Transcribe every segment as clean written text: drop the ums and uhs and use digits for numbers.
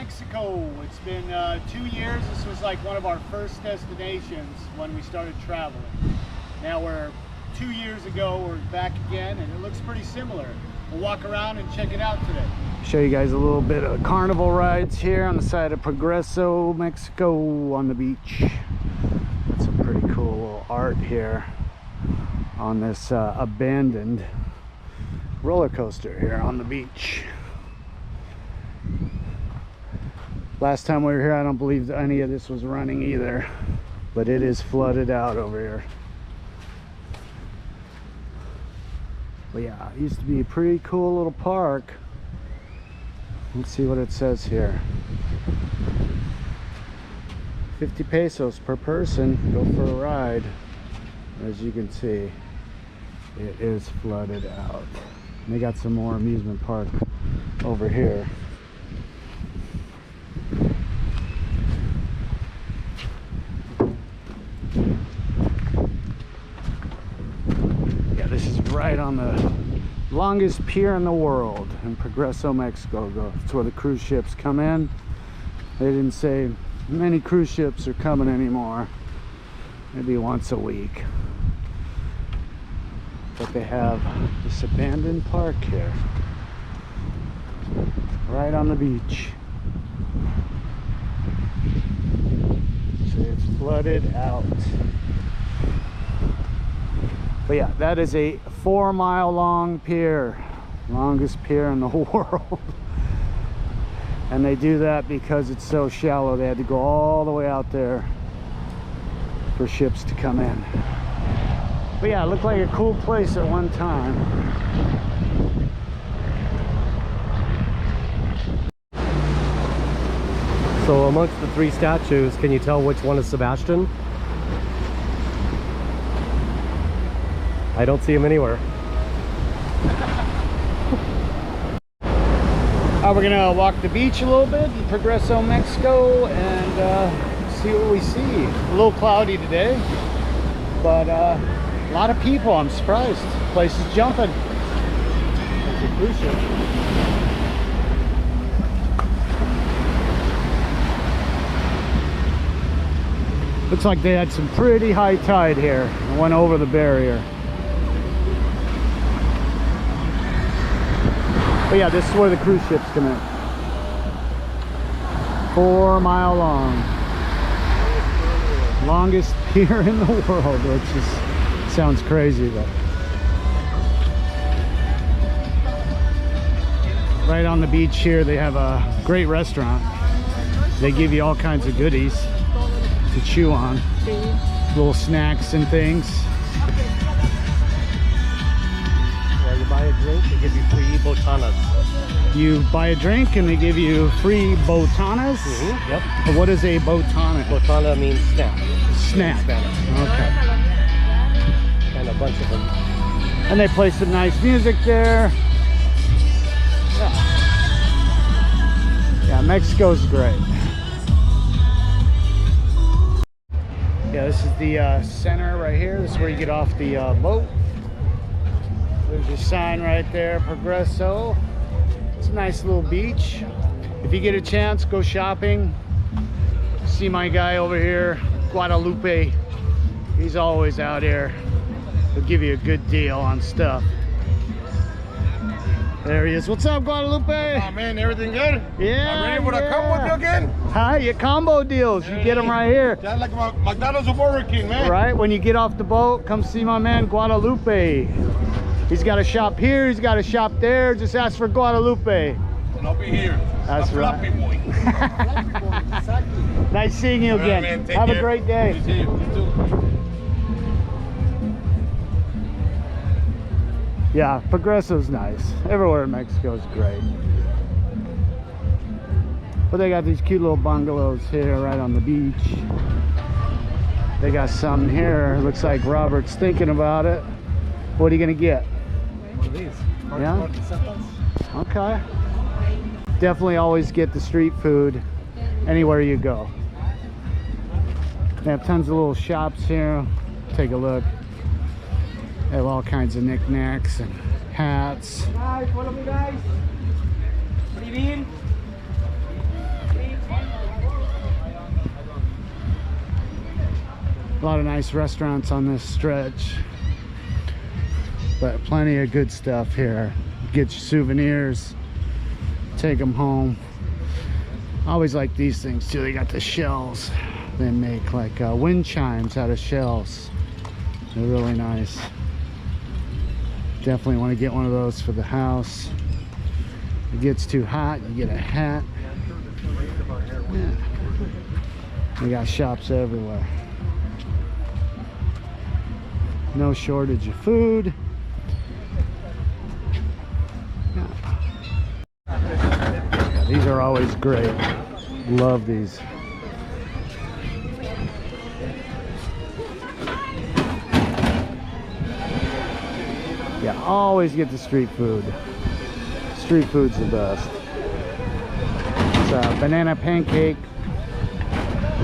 Mexico. It's been 2 years. This was like one of our first destinations when we started traveling. Now we're 2 years ago, we're back again, and it looks pretty similar. We'll walk around and check it out today. Show you guys a little bit of carnival rides here on the side of Progreso, Mexico, on the beach. Got some pretty cool little art here on this abandoned roller coaster here on the beach. Last time we were here, I don't believe any of this was running either, but it is flooded out over here. But yeah, it used to be a pretty cool little park. Let's see what it says here. 50 pesos per person, go for a ride. As you can see, it is flooded out. And they got some more amusement park over here. Yeah, this is right on the longest pier in the world in Progreso, Mexico. It's where the cruise ships come in. They didn't say many cruise ships are coming anymore. Maybe once a week. But they have this abandoned park here, right on the beach. So it's flooded out. But yeah, that is a 4-mile long pier, longest pier in the world. And they do that because it's so shallow. They had to go all the way out there for ships to come in. But yeah, it looked like a cool place at one time. So amongst the 3 statues, can you tell which one is Sebastian? I don't see him anywhere. We're gonna walk the beach a little bit in Progreso, Mexico, and see what we see. A little cloudy today, but a lot of people. I'm surprised. The place is jumping. There's a cruise ship. Looks like they had some pretty high tide here and went over the barrier. But yeah, this is where the cruise ships come in. 4-mile long. Longest pier in the world, which is, sounds crazy, but right on the beach here they have a great restaurant. They give you all kinds of goodies to chew on, little snacks and things. You buy a drink, they give you free botanas. You buy a drink and they give you free botanas? Mm-hmm. Yep. What is a botana? Botana means snack. Snack. In Spanish. Okay. And a bunch of them. And they play some nice music there. Yeah, Mexico's great. Yeah, this is the center right here. This is where you get off the boat. There's your sign right there, Progreso. It's a nice little beach. If you get a chance, go shopping. See my guy over here, Guadalupe. He's always out here. He'll give you a good deal on stuff. There he is. What's up, Guadalupe? Oh man, everything good? Yeah. I'm ready for the combo deal again? Hi, your combo deals. You get them right here. That's like McDonald's or Burger King, man. Right, when you get off the boat, come see my man Guadalupe. He's got a shop here, he's got a shop there. Just ask for Guadalupe. And I'll be here. That's a right. floppy boy. Nice seeing you again. Right, man, Have care. a great day. Good to see you. You too. Yeah, Progreso's nice. Everywhere in Mexico is great. But they got these cute little bungalows here right on the beach. They got some here. Looks like Robert's thinking about it. What are you gonna get? One of these. Yeah? Okay. Definitely always get the street food anywhere you go. They have tons of little shops here. Take a look. They have all kinds of knickknacks and hats. Guys, follow me, guys. What do you mean? A lot of nice restaurants on this stretch, but plenty of good stuff here. Get your souvenirs, take them home. I always like these things too. They got the shells. They make like wind chimes out of shells. They're really nice. Definitely want to get one of those for the house. If it gets too hot, you get a hat. Yeah. We got shops everywhere. No shortage of food. Yeah, these are always great. Love these. Yeah, always get the street food. Street food's the best. It's a banana pancake,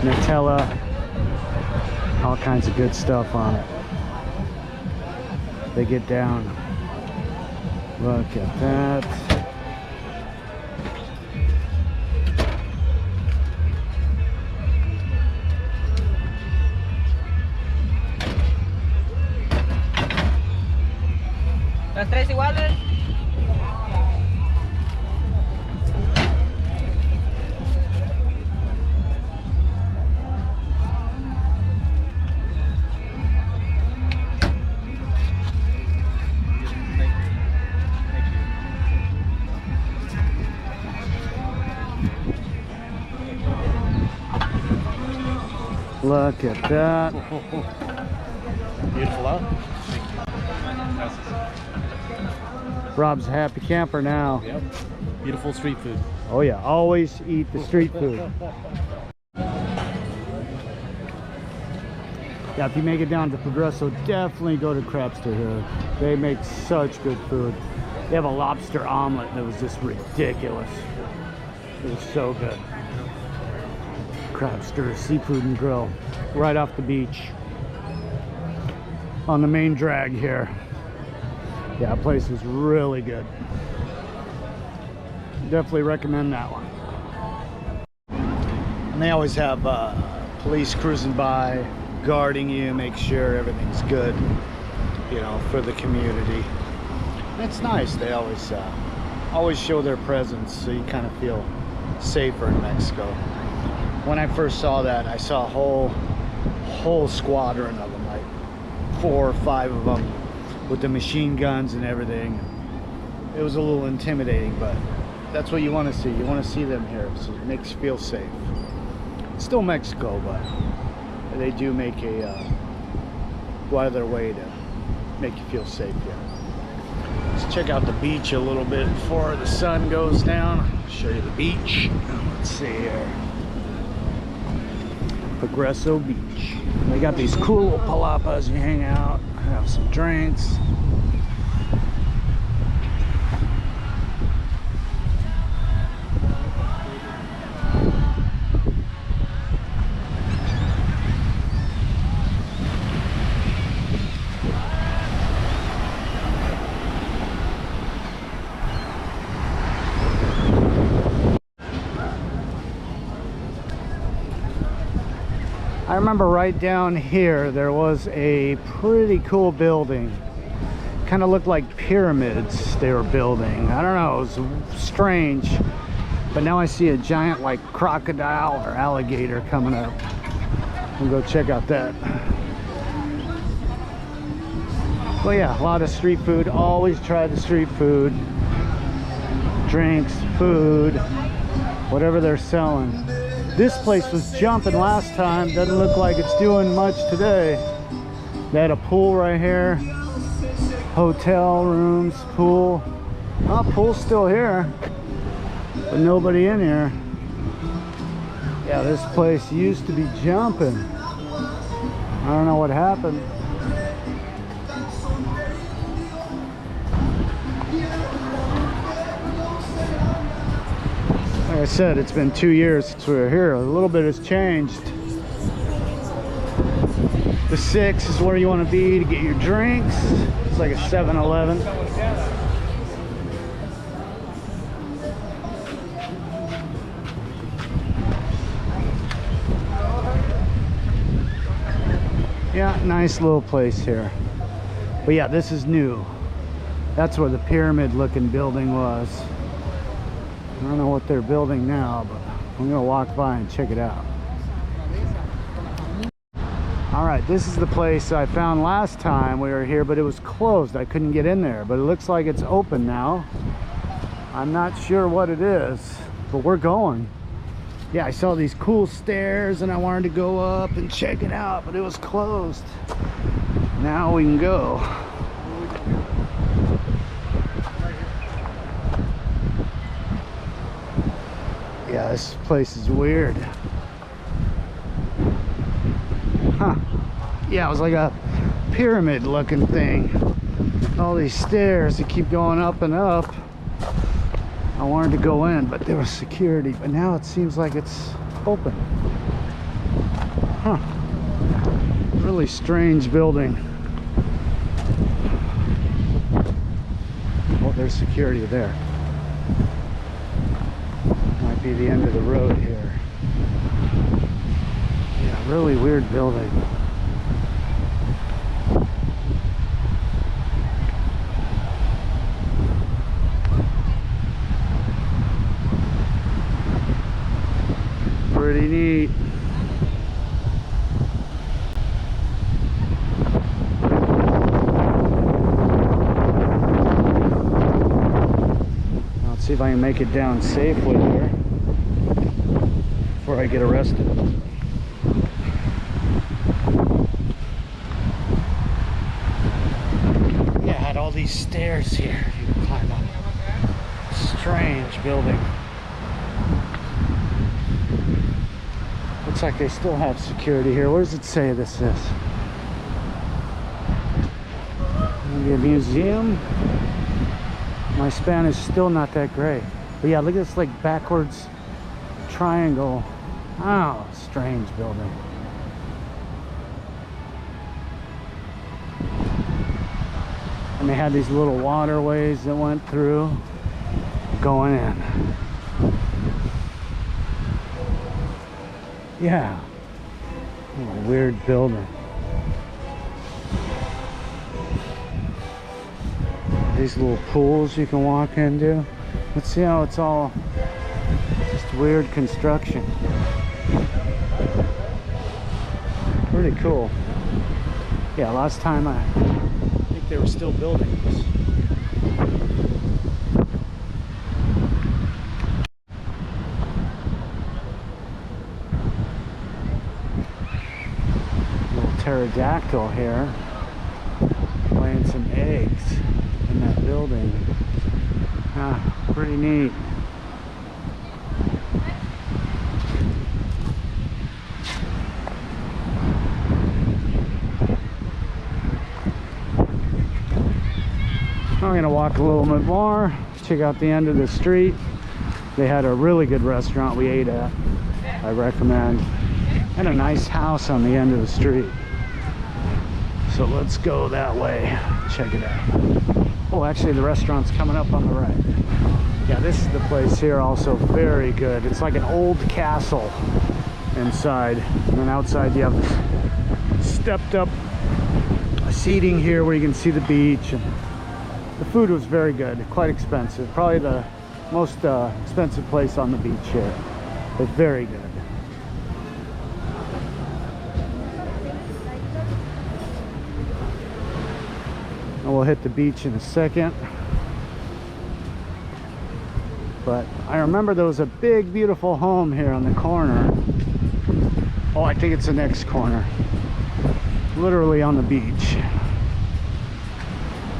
Nutella, all kinds of good stuff on it. They get down. Look at that. ¿Las tres iguales? Look at that. Beautiful out. Rob's a happy camper now. Yep. Beautiful street food. Oh yeah, always eat the street food. Yeah, if you make it down to Progreso, definitely go to Crabster here. They make such good food. They have a lobster omelet that was just ridiculous. It was so good. Crabster Seafood and Grill, right off the beach on the main drag here. Yeah, that place is really good. Definitely recommend that one. And they always have police cruising by, guarding you, make sure everything's good, you know, for the community. And it's nice. They always show their presence, so you kind of feel safer in Mexico. When I first saw that, I saw a whole squadron of them, like 4 or 5 of them, with the machine guns and everything. It was a little intimidating, but that's what you want to see. You want to see them here, so it makes you feel safe. It's still Mexico, but they do make go out of their way to make you feel safe here. Let's check out the beach a little bit before the sun goes down. I'll show you the beach. Let's see here. Progreso Beach. They got these cool little palapas. You hang out, have some drinks. I remember right down here there was a pretty cool building. Kind of looked like pyramids they were building. I don't know, it was strange. But now I see a giant like crocodile or alligator coming up. We'll go check out that. Well, yeah, a lot of street food. Always try the street food. Drinks, food, whatever they're selling. This place was jumping last time. Doesn't look like it's doing much today. They had a pool right here. Hotel rooms, pool. Oh, pool's still here, but nobody in here. Yeah, this place used to be jumping. I don't know what happened. Like I said, it's been 2 years since we were here. A little bit has changed. The 6 is where you want to be to get your drinks. It's like a 7-Eleven. Yeah, nice little place here. But yeah, this is new. That's where the pyramid looking building was. I don't know what they're building now, but I'm gonna walk by and check it out. All right, this is the place I found last time we were here, but it was closed. I couldn't get in there, but it looks like it's open now. I'm not sure what it is, but we're going. Yeah, I saw these cool stairs and I wanted to go up and check it out, but it was closed. Now we can go. Yeah, this place is weird. Huh. Yeah, it was like a pyramid looking thing. All these stairs that keep going up and up. I wanted to go in, but there was security. But now it seems like it's open. Huh. Really strange building. Oh, there's security there. Might be the end of the road here. Yeah, really weird building. Pretty neat. Let's see if I can make it down safely here before I get arrested. Yeah, it had all these stairs here you can climb up. Strange building. Looks like they still have security here. Where does it say this is? Maybe a museum? My Spanish is still not that great. But yeah, look at this like backwards triangle. Oh, strange building. And they had these little waterways that went through going in. Yeah. Oh, weird building. These little pools you can walk into. Let's see how it's all just weird construction. Pretty cool. Yeah, last time I think they were still building this. Pterodactyl here laying some eggs in that building. Ah, pretty neat. I'm gonna walk a little bit more, check out the end of the street. They had a really good restaurant we ate at, I recommend, and a nice house on the end of the street. So let's go that way, check it out. Oh, actually the restaurant's coming up on the right. Yeah, this is the place here, also very good. It's like an old castle inside, and then outside you have stepped up seating here where you can see the beach. And the food was very good, quite expensive. Probably the most expensive place on the beach here, but very good. And we'll hit the beach in a second. But I remember there was a big, beautiful home here on the corner. Oh, I think it's the next corner. Literally on the beach.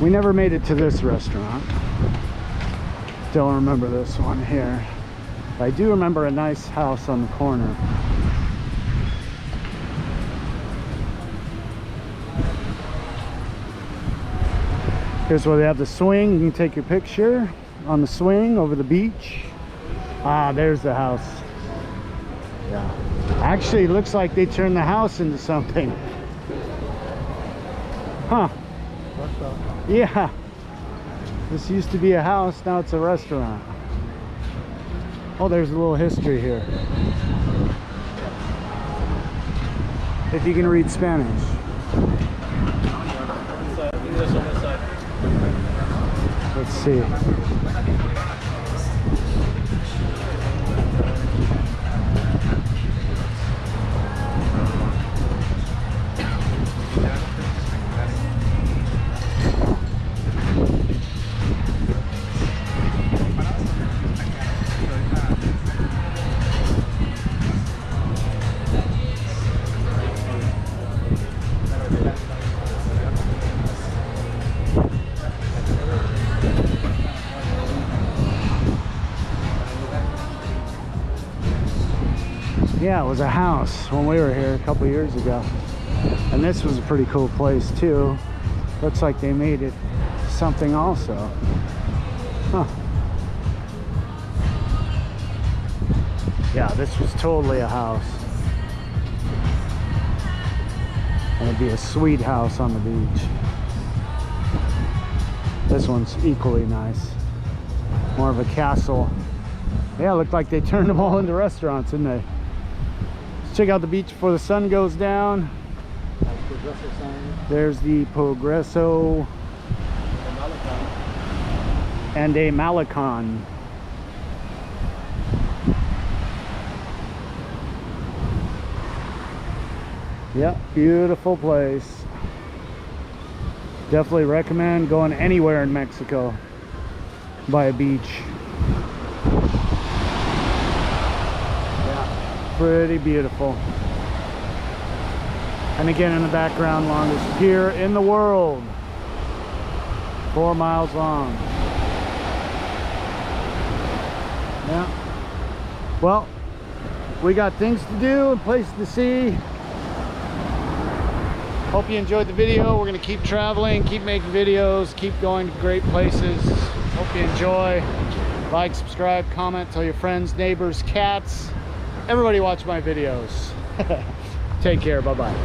We never made it to this restaurant. Don't remember this one here. But I do remember a nice house on the corner. Here's where they have the swing. You can take your picture on the swing over the beach. Ah, there's the house. Yeah. Actually, it looks like they turned the house into something. Huh. Yeah. This used to be a house, now it's a restaurant. Oh, there's a little history here. If you can read Spanish. see. Yeah, it was a house when we were here a couple years ago. And this was a pretty cool place too. Looks like they made it something also. Huh. Yeah, this was totally a house. And it'd be a sweet house on the beach. This one's equally nice. More of a castle. Yeah, it looked like they turned them all into restaurants, didn't they? Let's check out the beach before the sun goes down. There's the Progreso and a Malecon. Yep, beautiful place. Definitely recommend going anywhere in Mexico by a beach. Yeah, pretty beautiful. And again, in the background, longest pier in the world, 4 miles long. Yeah. Well, we got things to do and places to see. Hope you enjoyed the video. We're gonna keep traveling, keep making videos, keep going to great places. Hope you enjoy. Like, subscribe, comment, tell your friends, neighbors, cats, everybody watch my videos. Take care, bye-bye.